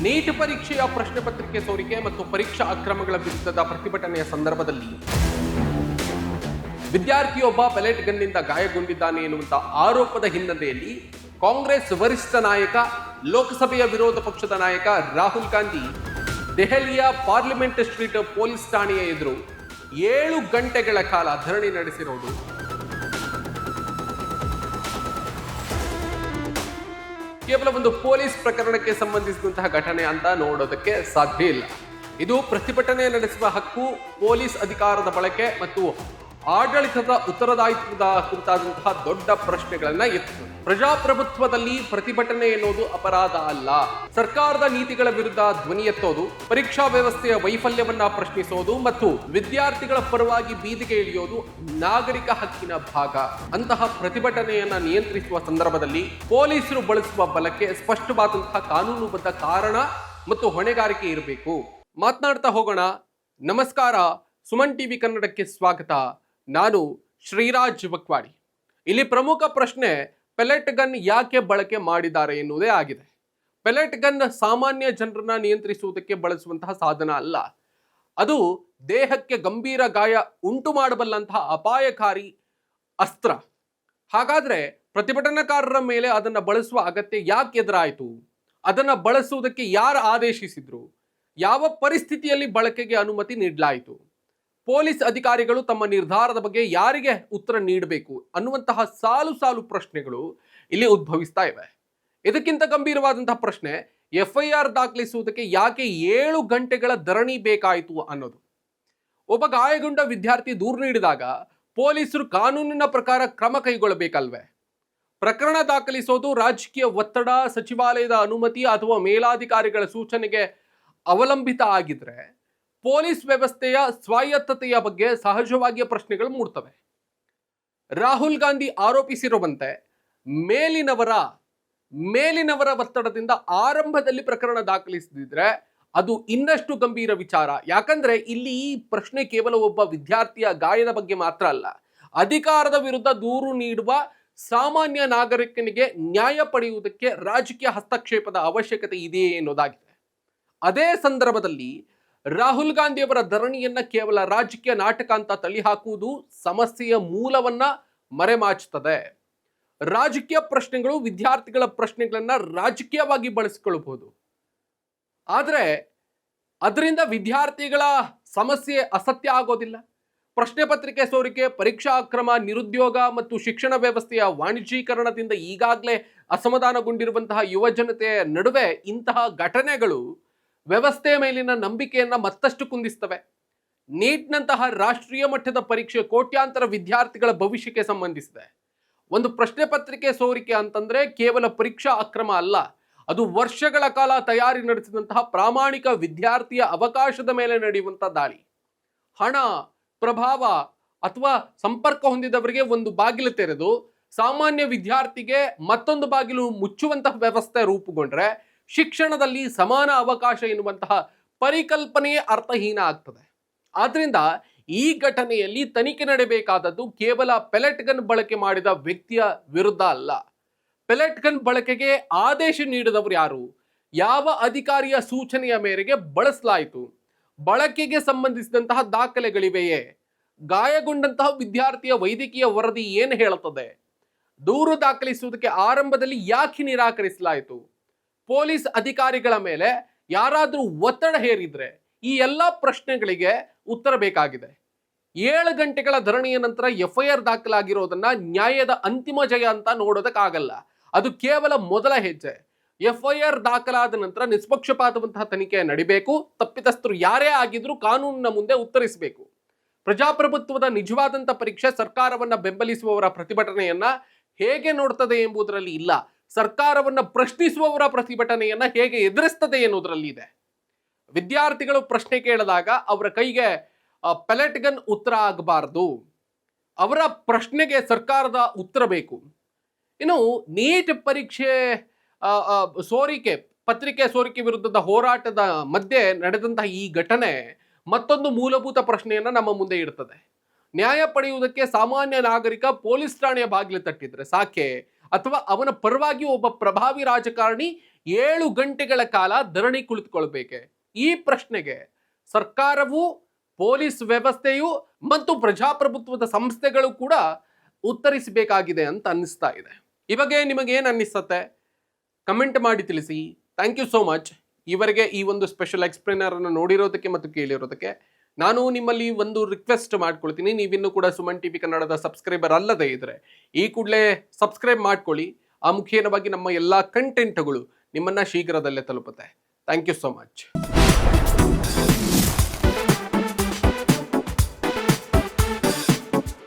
Neat ಪರೀಕ್ಷೆಯ ಪ್ರಶ್ನೆ ಪತ್ರಿಕೆ ಸೋರಿಕೆ ಮತ್ತು ಪರೀಕ್ಷಾ ಅಕ್ರಮಗಳ ವಿರುದ್ಧದ ಪ್ರತಿಭಟನೆಯ ಸಂದರ್ಭದಲ್ಲಿ ವಿದ್ಯಾರ್ಥಿಯೊಬ್ಬ ಪೆಲೆಟ್ ಗನ್ನಿಂದ ಗಾಯಗೊಂಡಿದ್ದಾನೆ ಎನ್ನುವಂತ ಆರೋಪದ ಹಿನ್ನೆಲೆಯಲ್ಲಿ ಕಾಂಗ್ರೆಸ್ ವರಿಷ್ಠ ನಾಯಕ, ಲೋಕಸಭೆಯ ವಿರೋಧ ಪಕ್ಷದ ನಾಯಕ ರಾಹುಲ್ ಗಾಂಧಿ ದೆಹಲಿಯ ಪಾರ್ಲಿಮೆಂಟ್ ಸ್ಟ್ರೀಟ್ ಪೊಲೀಸ್ ಠಾಣೆಯ ಎದುರು 7 ಗಂಟೆಗಳ ಕಾಲ ಧರಣಿ ನಡೆಸಿರುವುದು ಕೇವಲ ಒಂದು ಪೊಲೀಸ್ ಪ್ರಕರಣಕ್ಕೆ ಸಂಬಂಧಿಸಿದಂತಹ ಘಟನೆ ಅಂತ ನೋಡೋದಕ್ಕೆ ಸಾಧ್ಯ ಇಲ್ಲ. ಇದು ಪ್ರತಿಭಟನೆ ನಡೆಸುವ ಹಕ್ಕು, ಪೊಲೀಸ್ ಅಧಿಕಾರದ ಬಳಕೆ ಮತ್ತು ಆಡಳಿತದ ಉತ್ತರದಾಯಿತ್ವದ ಕುರಿತಾದಂತಹ ದೊಡ್ಡ ಪ್ರಶ್ನೆಗಳನ್ನ ಎತ್ತಿತು. ಪ್ರಜಾಪ್ರಭುತ್ವದಲ್ಲಿ ಪ್ರತಿಭಟನೆ ಎನ್ನುವುದು ಅಪರಾಧ ಅಲ್ಲ. ಸರ್ಕಾರದ ನೀತಿಗಳ ವಿರುದ್ಧ ಧ್ವನಿ ಎತ್ತೋದು, ಪರೀಕ್ಷಾ ವ್ಯವಸ್ಥೆಯ ವೈಫಲ್ಯವನ್ನ ಪ್ರಶ್ನಿಸೋದು ಮತ್ತು ವಿದ್ಯಾರ್ಥಿಗಳ ಪರವಾಗಿ ಬೀದಿಗೆ ಇಳಿಯೋದು ನಾಗರಿಕ ಹಕ್ಕಿನ ಭಾಗ. ಅಂತಹ ಪ್ರತಿಭಟನೆಯನ್ನ ನಿಯಂತ್ರಿಸುವ ಸಂದರ್ಭದಲ್ಲಿ ಪೊಲೀಸರು ಬಳಸುವ ಬಲಕ್ಕೆ ಸ್ಪಷ್ಟವಾದಂತಹ ಕಾನೂನುಬದ್ಧ ಕಾರಣ ಮತ್ತು ಹೊಣೆಗಾರಿಕೆ ಇರಬೇಕು. ಮಾತನಾಡ್ತಾ ಹೋಗೋಣ. ನಮಸ್ಕಾರ, ಸುಮನ್ ಟಿವಿ ಕನ್ನಡಕ್ಕೆ ಸ್ವಾಗತ. ನಾನು ಶ್ರೀರಾಜ್ ವಕ್ವಾಡಿ. ಇಲ್ಲಿ ಪ್ರಮುಖ ಪ್ರಶ್ನೆ, ಪೆಲೆಟ್ ಗನ್ ಯಾಕೆ ಬಳಕೆ ಮಾಡಿದ್ದಾರೆ ಎನ್ನುವುದೇ ಆಗಿದೆ. ಪೆಲೆಟ್ ಗನ್ ಸಾಮಾನ್ಯ ಜನರನ್ನ ನಿಯಂತ್ರಿಸುವುದಕ್ಕೆ ಬಳಸುವಂತಹ ಸಾಧನ ಅಲ್ಲ. ಅದು ದೇಹಕ್ಕೆ ಗಂಭೀರ ಗಾಯ ಉಂಟು ಮಾಡಬಲ್ಲಂತಹ ಅಪಾಯಕಾರಿ ಅಸ್ತ್ರ. ಹಾಗಾದ್ರೆ ಪ್ರತಿಭಟನಾಕಾರರ ಮೇಲೆ ಅದನ್ನ ಬಳಸುವ ಅಗತ್ಯ ಯಾಕೆ ಎದುರಾಯಿತು? ಅದನ್ನ ಬಳಸುವುದಕ್ಕೆ ಯಾರು ಆದೇಶಿಸಿದ್ರು? ಯಾವ ಪರಿಸ್ಥಿತಿಯಲ್ಲಿ ಬಳಕೆಗೆ ಅನುಮತಿ ನೀಡಲಾಯಿತು? ಪೊಲೀಸ್ ಅಧಿಕಾರಿಗಳು ತಮ್ಮ ನಿರ್ಧಾರದ ಬಗ್ಗೆ ಯಾರಿಗೆ ಉತ್ತರ ನೀಡಬೇಕು ಅನ್ನುವಂತಹ ಸಾಲು ಸಾಲು ಪ್ರಶ್ನೆಗಳು ಇಲ್ಲಿ ಉದ್ಭವಿಸ್ತಾ ಇವೆ. ಇದಕ್ಕಿಂತ ಗಂಭೀರವಾದಂತಹ ಪ್ರಶ್ನೆ, FIR ದಾಖಲಿಸುವುದಕ್ಕೆ ಯಾಕೆ 7 ಗಂಟೆಗಳ ಧರಣಿ ಬೇಕಾಯಿತು ಅನ್ನೋದು. ಒಬ್ಬ ಗಾಯಗೊಂಡ ವಿದ್ಯಾರ್ಥಿ ದೂರು ನೀಡಿದಾಗ ಪೊಲೀಸರು ಕಾನೂನಿನ ಪ್ರಕಾರ ಕ್ರಮ ಕೈಗೊಳ್ಳಬೇಕಲ್ವೇ? ಪ್ರಕರಣ ದಾಖಲಿಸೋದು ರಾಜಕೀಯ ಒತ್ತಡ, ಸಚಿವಾಲಯದ ಅನುಮತಿ ಅಥವಾ ಮೇಲಾಧಿಕಾರಿಗಳ ಸೂಚನೆಗೆ ಅವಲಂಬಿತ ಆಗಿದ್ರೆ ಪೊಲೀಸ್ ವ್ಯವಸ್ಥೆಯ ಸ್ವಾಯತ್ತತೆಯ ಬಗ್ಗೆ ಸಹಜವಾಗಿಯ ಪ್ರಶ್ನೆಗಳು ಮೂಡ್ತವೆ. ರಾಹುಲ್ ಗಾಂಧಿ ಆರೋಪಿಸಿರುವಂತೆ ಮೇಲಿನವರ ಒತ್ತಡದಿಂದ ಆರಂಭದಲ್ಲಿ ಪ್ರಕರಣ ದಾಖಲಿಸದಿದ್ರೆ ಅದು ಇನ್ನಷ್ಟು ಗಂಭೀರ ವಿಚಾರ. ಯಾಕಂದ್ರೆ ಇಲ್ಲಿ ಈ ಪ್ರಶ್ನೆ ಕೇವಲ ಒಬ್ಬ ವಿದ್ಯಾರ್ಥಿಯ ಗಾಯದ ಬಗ್ಗೆ ಮಾತ್ರ ಅಲ್ಲ, ಅಧಿಕಾರದ ವಿರುದ್ಧ ದೂರು ನೀಡುವ ಸಾಮಾನ್ಯ ನಾಗರಿಕನಿಗೆ ನ್ಯಾಯ ಪಡೆಯುವುದಕ್ಕೆ ರಾಜಕೀಯ ಹಸ್ತಕ್ಷೇಪದ ಅವಶ್ಯಕತೆ ಇದೆಯೇ ಎನ್ನುವುದಾಗಿದೆ. ಅದೇ ಸಂದರ್ಭದಲ್ಲಿ ರಾಹುಲ್ ಗಾಂಧಿ ಅವರ ಧರಣಿಯನ್ನ ಕೇವಲ ರಾಜಕೀಯ ನಾಟಕ ಅಂತ ತಳ್ಳಿ ಹಾಕುವುದು ಸಮಸ್ಯೆಯ ಮೂಲವನ್ನ ಮರೆಮಾಚುತ್ತದೆ. ರಾಜಕೀಯ ಪ್ರಶ್ನೆಗಳು, ವಿದ್ಯಾರ್ಥಿಗಳ ಪ್ರಶ್ನೆಗಳನ್ನ ರಾಜಕೀಯವಾಗಿ ಬಳಸಿಕೊಳ್ಳಬಹುದು. ಆದರೆ ಅದರಿಂದ ವಿದ್ಯಾರ್ಥಿಗಳ ಸಮಸ್ಯೆ ಅಸತ್ಯ ಆಗೋದಿಲ್ಲ. ಪ್ರಶ್ನೆ ಪತ್ರಿಕೆ ಸೋರಿಕೆ, ಪರೀಕ್ಷಾ ಅಕ್ರಮ, ನಿರುದ್ಯೋಗ ಮತ್ತು ಶಿಕ್ಷಣ ವ್ಯವಸ್ಥೆಯ ವಾಣಿಜ್ಯೀಕರಣದಿಂದ ಈಗಾಗಲೇ ಅಸಮಾಧಾನಗೊಂಡಿರುವಂತಹ ಯುವ ಜನತೆಯ ನಡುವೆ ಇಂತಹ ಘಟನೆಗಳು ವ್ಯವಸ್ಥೆಯ ಮೇಲಿನ ನಂಬಿಕೆಯನ್ನ ಮತ್ತಷ್ಟು ಕುಂದಿಸ್ತವೆ. ನೀಟ್ನಂತಹ ರಾಷ್ಟ್ರೀಯ ಮಟ್ಟದ ಪರೀಕ್ಷೆ ಕೋಟ್ಯಾಂತರ ವಿದ್ಯಾರ್ಥಿಗಳ ಭವಿಷ್ಯಕ್ಕೆ ಸಂಬಂಧಿಸಿದೆ. ಒಂದು ಪ್ರಶ್ನೆ ಪತ್ರಿಕೆ ಸೋರಿಕೆ ಅಂತಂದ್ರೆ ಕೇವಲ ಪರೀಕ್ಷಾ ಅಕ್ರಮ ಅಲ್ಲ, ಅದು ವರ್ಷಗಳ ಕಾಲ ತಯಾರಿ ನಡೆಸಿದಂತಹ ಪ್ರಾಮಾಣಿಕ ವಿದ್ಯಾರ್ಥಿಯ ಅವಕಾಶದ ಮೇಲೆ ನಡೆಯುವಂತಹ ದಾಳಿ. ಹಣ, ಪ್ರಭಾವ ಅಥವಾ ಸಂಪರ್ಕ ಹೊಂದಿದವರಿಗೆ ಒಂದು ಬಾಗಿಲು ತೆರೆದು ಸಾಮಾನ್ಯ ವಿದ್ಯಾರ್ಥಿಗೆ ಮತ್ತೊಂದು ಬಾಗಿಲು ಮುಚ್ಚುವಂತಹ ವ್ಯವಸ್ಥೆ ರೂಪುಗೊಂಡ್ರೆ ಶಿಕ್ಷಣದಲ್ಲಿ ಸಮಾನ ಅವಕಾಶ ಎನ್ನುವಂತಹ ಪರಿಕಲ್ಪನೆಯೇ ಅರ್ಥಹೀನ ಆಗ್ತದೆ. ಆದ್ರಿಂದ ಈ ಘಟನೆಯಲ್ಲಿ ತನಿಖೆ ನಡೆಯಬೇಕಾದದ್ದು ಕೇವಲ ಪೆಲೆಟ್ ಗನ್ ಬಳಕೆ ಮಾಡಿದ ವ್ಯಕ್ತಿಯ ವಿರುದ್ಧ ಅಲ್ಲ. ಪೆಲೆಟ್ ಗನ್ ಬಳಕೆಗೆ ಆದೇಶ ನೀಡಿದವರು ಯಾರು? ಯಾವ ಅಧಿಕಾರಿಯ ಸೂಚನೆಯ ಮೇರೆಗೆ ಬಳಸಲಾಯಿತು? ಬಳಕೆಗೆ ಸಂಬಂಧಿಸಿದಂತಹ ದಾಖಲೆಗಳಿವೆಯೇ? ಗಾಯಗೊಂಡಂತಹ ವಿದ್ಯಾರ್ಥಿಯ ವೈದ್ಯಕೀಯ ವರದಿ ಏನು ಹೇಳುತ್ತದೆ? ದೂರು ದಾಖಲಿಸುವುದಕ್ಕೆ ಆರಂಭದಲ್ಲಿ ಯಾಕೆ ನಿರಾಕರಿಸಲಾಯಿತು? ಪೊಲೀಸ್ ಅಧಿಕಾರಿಗಳ ಮೇಲೆ ಯಾರಾದರೂ ಒತ್ತಡ ಹೇರಿದ್ರೆ ಈ ಎಲ್ಲ ಪ್ರಶ್ನೆಗಳಿಗೆ ಉತ್ತರ ಬೇಕಾಗಿದೆ. 7 ಗಂಟೆಗಳ ಧರಣಿಯ ನಂತರ FIR ದಾಖಲಾಗಿರೋದನ್ನ ನ್ಯಾಯದ ಅಂತಿಮ ಜಯ ಅಂತ ನೋಡೋದಕ್ಕಾಗಲ್ಲ. ಅದು ಕೇವಲ ಮೊದಲ ಹೆಜ್ಜೆ. FIR ದಾಖಲಾದ ನಂತರ ನಿಷ್ಪಕ್ಷಪಾತವಂತಹ ತನಿಖೆ ನಡಿಬೇಕು. ತಪ್ಪಿತಸ್ಥರು ಯಾರೇ ಆಗಿದ್ರೂ ಕಾನೂನಿನ ಮುಂದೆ ಉತ್ತರಿಸಬೇಕು. ಪ್ರಜಾಪ್ರಭುತ್ವದ ನಿಜವಾದಂಥ ಪರೀಕ್ಷೆ ಸರ್ಕಾರವನ್ನ ಬೆಂಬಲಿಸುವವರ ಪ್ರತಿಭಟನೆಯನ್ನ ಹೇಗೆ ನೋಡ್ತದೆ ಎಂಬುದರಲ್ಲಿ ಇಲ್ಲ, ಸರ್ಕಾರವನ್ನ ಪ್ರಶ್ನಿಸುವವರ ಪ್ರತಿಭಟನೆಯನ್ನ ಹೇಗೆ ಎದುರಿಸ್ತದೆ ಎನ್ನುವುದರಲ್ಲಿ ಇದೆ. ವಿದ್ಯಾರ್ಥಿಗಳು ಪ್ರಶ್ನೆ ಕೇಳಿದಾಗ ಅವರ ಕೈಗೆ ಪೆಲೆಟ್ ಗನ್ ಉತ್ತರ ಆಗಬಾರದು. ಅವರ ಪ್ರಶ್ನೆಗೆ ಸರ್ಕಾರದ ಉತ್ತರ ಬೇಕು. ಇನ್ನು ನೀಟ್ ಪರೀಕ್ಷೆ ಪತ್ರಿಕೆ ಸೋರಿಕೆ ವಿರುದ್ಧದ ಹೋರಾಟದ ಮಧ್ಯೆ ನಡೆದಂತಹ ಈ ಘಟನೆ ಮತ್ತೊಂದು ಮೂಲಭೂತ ಪ್ರಶ್ನೆಯನ್ನ ನಮ್ಮ ಮುಂದೆ ಇಡ್ತದೆ. ನ್ಯಾಯ ಪಡೆಯುವುದಕ್ಕೆ ಸಾಮಾನ್ಯ ನಾಗರಿಕ ಪೊಲೀಸ್ ಠಾಣೆಯ ಬಾಗಿಲು ತಟ್ಟಿದ್ರೆ ಸಾಕೆ, ಅಥವಾ ಅವನ ಪರವಾಗಿ ಒಬ್ಬ ಪ್ರಭಾವಿ ರಾಜಕಾರಣಿ 7 ಗಂಟೆಗಳ ಕಾಲ ಧರಣಿ ಕುಳಿತುಕೊಳ್ಬೇಕೆ? ಈ ಪ್ರಶ್ನೆಗೆ ಸರ್ಕಾರವು, ಪೊಲೀಸ್ ವ್ಯವಸ್ಥೆಯು ಮತ್ತು ಪ್ರಜಾಪ್ರಭುತ್ವದ ಸಂಸ್ಥೆಗಳು ಕೂಡ ಉತ್ತರಿಸಬೇಕಾಗಿದೆ ಅಂತ ಅನ್ನಿಸ್ತಾ ಇದೆ. ಈ ಬಗ್ಗೆ ನಿಮಗೇನು ಅನ್ನಿಸ್ತತೆ? ಕಮೆಂಟ್ ಮಾಡಿ ತಿಳಿಸಿ. Thank you so much. ಇವರೆಗೆ ಈ ಒಂದು ಸ್ಪೆಷಲ್ ಎಕ್ಸ್ಪ್ಲೇನರ್ ಅನ್ನು ನೋಡಿರೋದಕ್ಕೆ ಮತ್ತು ಕೇಳಿರೋದಕ್ಕೆ ನಾನು ನಿಮ್ಮಲ್ಲಿ ಒಂದು ರಿಕ್ವೆಸ್ಟ್ ಮಾಡ್ಕೊಳ್ತೀನಿ. ನೀವಿನ್ನೂ ಕೂಡ ಸುಮನ್ ಟಿವಿ ಕನ್ನಡದ ಸಬ್ಸ್ಕ್ರೈಬರ್ ಅಲ್ಲದೇ ಇದ್ರೆ ಈ ಕೂಡಲೇ ಸಬ್ಸ್ಕ್ರೈಬ್ ಮಾಡ್ಕೊಳ್ಳಿ. ಆ ಮುಖೇನವಾಗಿ ನಮ್ಮ ಎಲ್ಲ ಕಂಟೆಂಟ್ಗಳು ನಿಮ್ಮನ್ನ ಶೀಘ್ರದಲ್ಲೇ ತಲುಪುತ್ತೆ. Thank you so much.